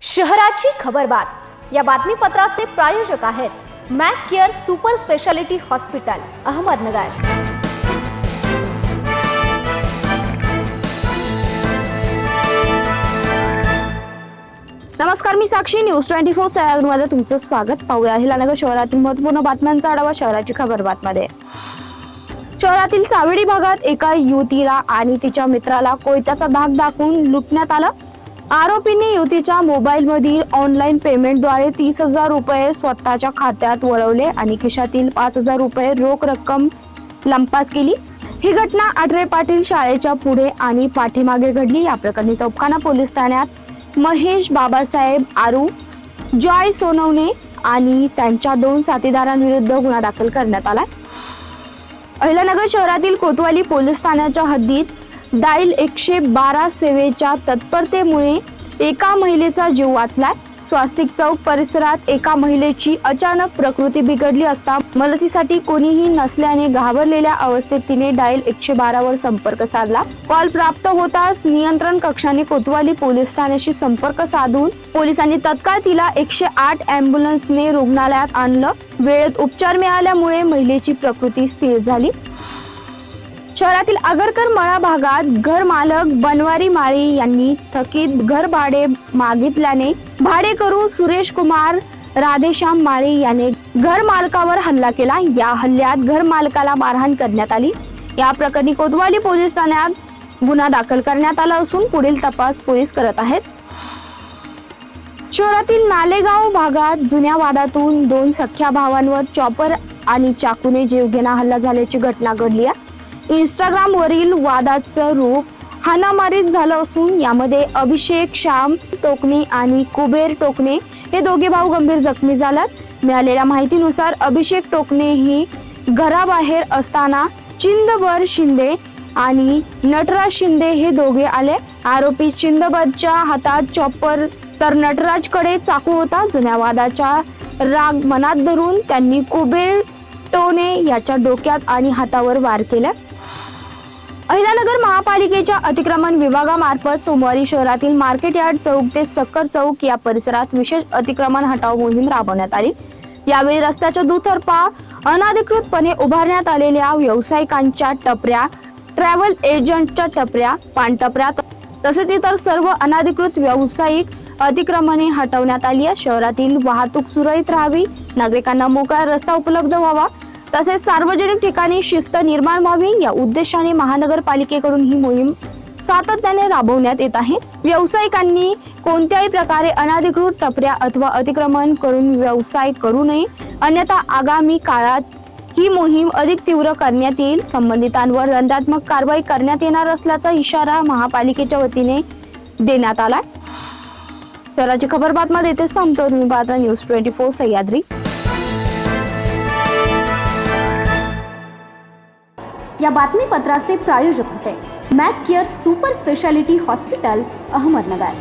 शहराची खबरबात या बातमीपत्राचे प्रायोजक आहेत Mac care super speciality hospital Ahmednagar. नमस्कार, मी साक्षी। न्यूज 24 सह्याद्रीमध्ये तुमचं स्वागत। पाहूया अहिल्यानगर शहरातील महत्त्वपूर्ण बातम्यांचा आढावा शहराची खबरबातमध्ये। शहरातील सावेडी भागात एका युवतीला आणि तिच्या मित्राला कोयत्याचा धाक दाखवून लुटण्यात आलं। आरोपींनी युवतीच्या मोबाईलमधील ऑनलाईन पेमेंटद्वारे 30,000 रुपये स्वतःच्या खात्यात वळवले आणि खिशातील 5,000 रुपये रोख रक्कम लंपास केली। ही घटना आठरे पाटील शाळेच्या पुढे आणि पाठीमागे घडली। या प्रकरणी तोफखाना पोलीस ठाण्यात महेश बाबासाहेब आरू, जॉय सोनवणे आणि त्यांच्या 2 साथीदारांविरुद्ध गुन्हा दाखल करण्यात आला। अहिल्यानगर शहरातील कोतवाली पोलीस ठाण्याच्या हद्दीत डायल 112 सेवेच्या तत्परतेमुळे एका महिलेचा जीव वाचलाय। स्वास्तिक चौक परिसरात एका महिलेची अचानक प्रकृती बिघडली असता मदतीसाठी कोणीही नसल्याने घाबरलेल्या अवस्थेत तिने डायल 112 वर संपर्क साधला। कॉल प्राप्त होताच नियंत्रण कक्षाने कोतवाली पोलीस ठाण्याशी संपर्क साधून पोलिसांनी तत्काळ तिला 108 अँब्युलन्सने रुग्णालयात आणलं। वेळेत उपचार मिळाल्यामुळे महिलेची प्रकृती स्थिर झाली। शहरातील आगरकर मळा भागात घर मालक बनवारी माळी यांनी थकीत घर भाडे मागितल्याने भाडेकरू सुरेश कुमार राधेश्याम माळी याने घर मालकावर हल्ला केला। या हल्ल्यात घर मालकाला मारहाण करण्यात आली। या प्रकरणी कोतवाली पोलीस ठाण्यात गुन्हा दाखल करण्यात आला असून पुढील तपास पोलीस करत आहेत। शहरातील नालेगाव भागात जुन्या वादातून 2 सख्या भावांवर चॉपर आणि चाकूने जीवघेणा हल्ला झाल्याची घटना घडली आहे। इंस्टाग्राम वरील वादाचं रूप हाणामारीत झालं असून यामध्ये अभिषेक श्याम टोकणे आणि कुबेर टोकणे हे दोघे भाऊ गंभीर जखमी झालेत। मिळालेल्या माहितीनुसार अभिषेक टोकणे ही घराबाहेर असताना चिंदबर शिंदे आणि नटराज शिंदे हे दोघे आले। आरोपी चिंदबरच्या हातात चॉपर तर नटराजकडे चाकू होता। जुन्या वादाचा राग मनात धरून त्यांनी कुबेर टोने याच्या डोक्यात आणि हातावर वार केला। अहिल्यानगर महापालिकेच्या अतिक्रमण विभागामार्फत सोमवारी शहरातील मार्केट यार्ड चौक ते सक्कर चौक या परिसरात विशेष अतिक्रमण हटाव मोहीम राबवण्यात आली। यावेळी रस्त्याच्या दुतर्फा अनधिकृतपणे उभारण्यात आलेल्या व्यावसायिकांच्या टपऱ्या, ट्रॅव्हल एजंटच्या टपऱ्या, पानटपऱ्या तसेच इतर सर्व अनधिकृत व्यावसायिक अतिक्रमणे हटवण्यात आली आहे। शहरातील वाहतूक सुरळीत राहावी, नागरिकांना मोकळा रस्ता उपलब्ध व्हावा तसेच सार्वजनिक ठिकाणी शिस्त निर्माण व्हावी या उद्देशाने महानगरपालिकेकडून ही मोहीम सातत्याने राबवण्यात येत आहे। व्यावसायिकांनी कोणत्याही प्रकारे अनधिकृत टपऱ्या अथवा अतिक्रमण करून व्यवसाय करू नये, अन्यथा आगामी काळात ही मोहीम अधिक तीव्र करण्यात येईल। संबंधितांवर दंडात्मक कारवाई करण्यात येणार असल्याचा इशारा महापालिकेच्या वतीने देण्यात आला। शहराची खबरबातमध्ये येथे संपतो। तुम्ही पाहता न्यूज 24 सह्याद्री। या बातमीपत्राचे प्रायोजक होते Mac care super speciality hospital Ahmednagar.